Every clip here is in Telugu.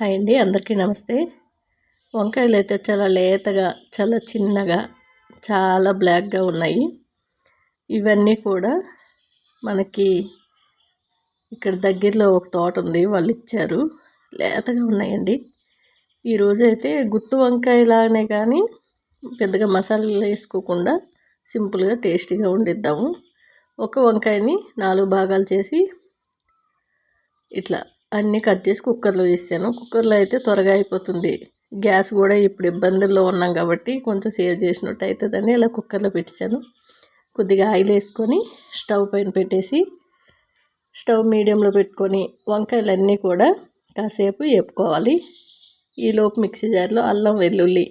హాయ్ అండి, అందరికీ నమస్తే. వంకాయలు అయితే చాలా లేతగా, చాలా చిన్నగా, చాలా బ్లాక్గా ఉన్నాయి. ఇవన్నీ కూడా మనకి ఇక్కడ దగ్గరలో ఒక తోట ఉంది, వాళ్ళు ఇచ్చారు. లేతగా ఉన్నాయండి. ఈరోజు అయితే గుత్తు వంకాయలానే కానీ పెద్దగా మసాలాలు వేసుకోకుండా సింపుల్గా టేస్టీగా వండిద్దాము. ఒక వంకాయని 4 భాగాలు చేసి ఇట్లా అన్నీ కట్ చేసి కుక్కర్లో వేసాను. కుక్కర్లో అయితే త్వరగా అయిపోతుంది. గ్యాస్ కూడా ఇప్పుడు ఇబ్బందుల్లో ఉన్నాం కాబట్టి కొంచెం సేవ్ చేసినట్టు అవుతుందని ఇలా కుక్కర్లో పెట్టేశాను. కొద్దిగా ఆయిల్ వేసుకొని స్టవ్ పైన పెట్టేసి స్టవ్ మీడియంలో పెట్టుకొని వంకాయలన్నీ కూడా కాసేపు వేపుకోవాలి. ఈలోపు మిక్సీ జార్లో అల్లం వెల్లుల్లి,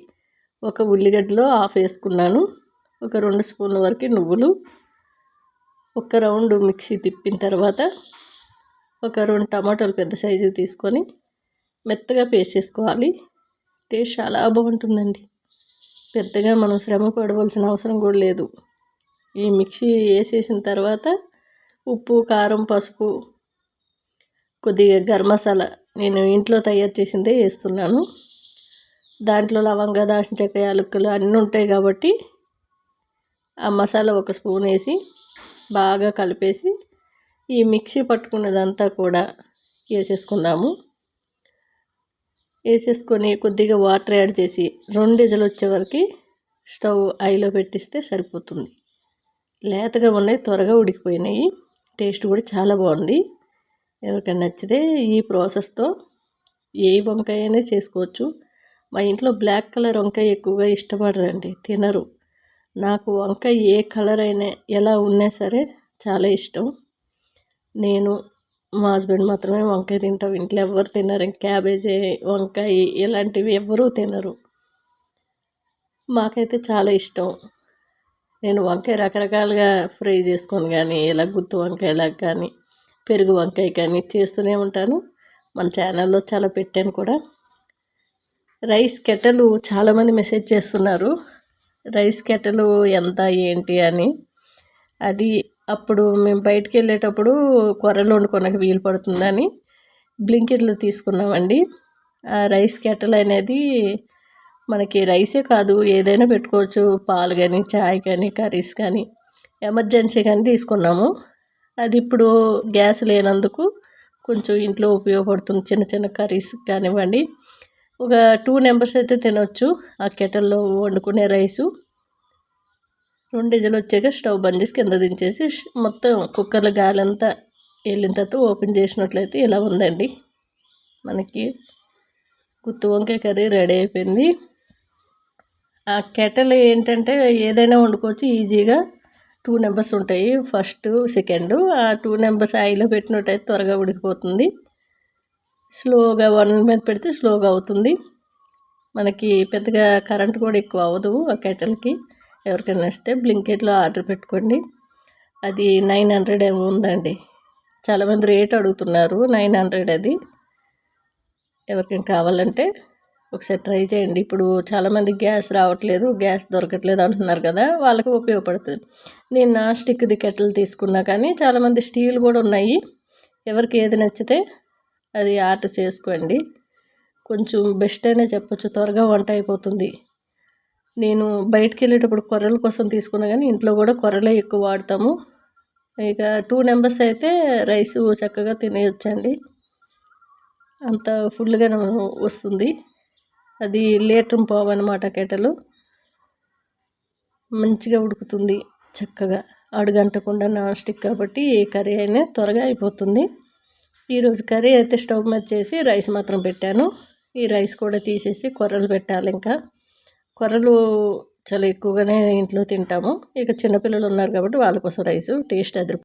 ఒక ఉల్లిగడ్డలో హాఫ్ వేసుకున్నాను. ఒక 2 స్పూన్ల వరకు నువ్వులు, ఒక రౌండ్ మిక్సీ తిప్పిన తర్వాత ఒక 2 టమాటాలు పెద్ద సైజు తీసుకొని మెత్తగా పేస్ట్ చేసుకోవాలి. టేస్ట్ చాలా బాగుంటుందండి. పెద్దగా మనం శ్రమ పడవలసిన అవసరం కూడా లేదు. ఈ మిక్సీ వేసేసిన తర్వాత ఉప్పు, కారం, పసుపు, కొద్దిగా గరం మసాలా నేను ఇంట్లో తయారు చేసిందే వేస్తున్నాను. దాంట్లో లవంగా, దాల్చిన చెక్క, యాలకులు అన్నీ ఉంటాయి కాబట్టి ఆ మసాలా ఒక స్పూన్ వేసి బాగా కలిపేసి ఈ మిక్సీ పట్టుకున్నదంతా కూడా వేసేసుకుందాము. వేసేసుకొని కొద్దిగా వాటర్ యాడ్ చేసి 2 విజిల్ వచ్చే వరకు స్టవ్ హైలో పెట్టిస్తే సరిపోతుంది. లేతగా ఉన్నాయి, త్వరగా ఉడికిపోయినాయి. టేస్ట్ కూడా చాలా బాగుంది. ఎవరికైనా నచ్చితే ఈ ప్రాసెస్తో ఏ వంకాయ అయినా చేసుకోవచ్చు. మా ఇంట్లో బ్లాక్ కలర్ వంకాయ ఎక్కువగా ఇష్టపడరండి, తినరు. నాకు వంకాయ ఏ కలర్ అయినా ఎలా ఉన్నా సరే చాలా ఇష్టం. నేను మా హస్బెండ్ మాత్రమే వంకాయ తింటాం. ఇంట్లో ఎవరు తినరు. క్యాబేజీ, వంకాయ ఇలాంటివి ఎవరూ తినరు. మాకైతే చాలా ఇష్టం. నేను వంకాయ రకరకాలుగా ఫ్రై చేసుకొని కానీ ఇలా గుత్తి వంకాయలాగా కానీ పెరుగు వంకాయ కానీ చేస్తూనే ఉంటాను. మన ఛానల్లో చాలా పెట్టాను కూడా. రైస్ కెటలు చాలామంది మెసేజ్ చేస్తున్నారు, రైస్ కెటలు ఎంత ఏంటి అని. అది అప్పుడు మేము బయటికి వెళ్ళేటప్పుడు కూరలు వండుకోవడానికి వీలు పడుతుందని బ్లింకిట్లో తీసుకున్నామండి. ఆ రైస్ కెటల్ అనేది మనకి రైసే కాదు ఏదైనా పెట్టుకోవచ్చు. పాలు కానీ, చాయ్ కానీ, కర్రీస్ కానీ, ఎమర్జెన్సీ కానీ తీసుకున్నాము. అది ఇప్పుడు గ్యాస్ లేనందుకు కొంచెం ఇంట్లో ఉపయోగపడుతుంది. చిన్న చిన్న కర్రీస్ కానివ్వండి, ఒక 2 మెంబర్స్ అయితే తినవచ్చు ఆ కెటల్లో వండుకునే రైసు. 2 విజిల్ వచ్చాక స్టవ్ బంద్ చేసి కింద దించేసి మొత్తం కుక్కర్లో గాలి అంతా వెళ్ళిన తర్వాత ఓపెన్ చేసినట్లయితే ఇలా ఉందండి. మనకి గుత్తి వంకాయ కర్రీ రెడీ అయిపోయింది. ఆ కెటల్ ఏంటంటే ఏదైనా వండుకోవచ్చు ఈజీగా. 2 మెంబర్స్ ఉంటాయి, ఫస్ట్ సెకండ్. ఆ 2 మెంబర్స్ ఆయిల్లో పెట్టినట్టయితే త్వరగా ఉడికిపోతుంది. స్లోగా 1 మీద పెడితే స్లోగా అవుతుంది. మనకి పెద్దగా కరెంట్ కూడా ఎక్కువ అవ్వదు ఆ కెటల్కి. ఎవరికైనా వస్తే బ్లింకిట్లో ఆర్డర్ పెట్టుకోండి. అది 900 ఏమో ఉందండి. చాలామంది రేట్ అడుగుతున్నారు, 900 అది. ఎవరికైనా కావాలంటే ఒకసారి ట్రై చేయండి. ఇప్పుడు చాలామంది గ్యాస్ రావట్లేదు, గ్యాస్ దొరకట్లేదు అంటున్నారు కదా, వాళ్ళకి ఉపయోగపడుతుంది. నేను నాన్ స్టిక్ది కెటల్ తీసుకున్నా, కానీ చాలామంది స్టీల్ కూడా ఉన్నాయి. ఎవరికి ఏది నచ్చితే అది ఆర్డర్ చేసుకోండి. కొంచెం బెస్ట్ అయినా చెప్పొచ్చు, త్వరగా వంట అయిపోతుంది. నేను బయటికి వెళ్ళేటప్పుడు కొర్రల కోసం తీసుకున్నా, కానీ ఇంట్లో కూడా కొర్రలే ఎక్కువ వాడతాము. ఇక 2 మెంబర్స్ అయితే రైసు చక్కగా తినేయొచ్చండి, అంత ఫుల్గా వస్తుంది. అది లీటర్ పావు అనమాట కెటలు. మంచిగా ఉడుకుతుంది చక్కగా, అడుగంటకుండా నాన్ స్టిక్ కాబట్టి ఏ కర్రీ అయినా త్వరగా అయిపోతుంది. ఈరోజు కర్రీ అయితే స్టవ్ మీద చేసి రైస్ మాత్రం పెట్టాను. ఈ రైస్ కూడా తీసేసి కొర్రలు పెట్టాలి. ఇంకా కొర్రలు చాలా ఎక్కువగానే ఇంట్లో తింటాము. ఇక చిన్నపిల్లలు ఉన్నారు కాబట్టి వాళ్ళ కోసం రైసు టేస్ట్ అది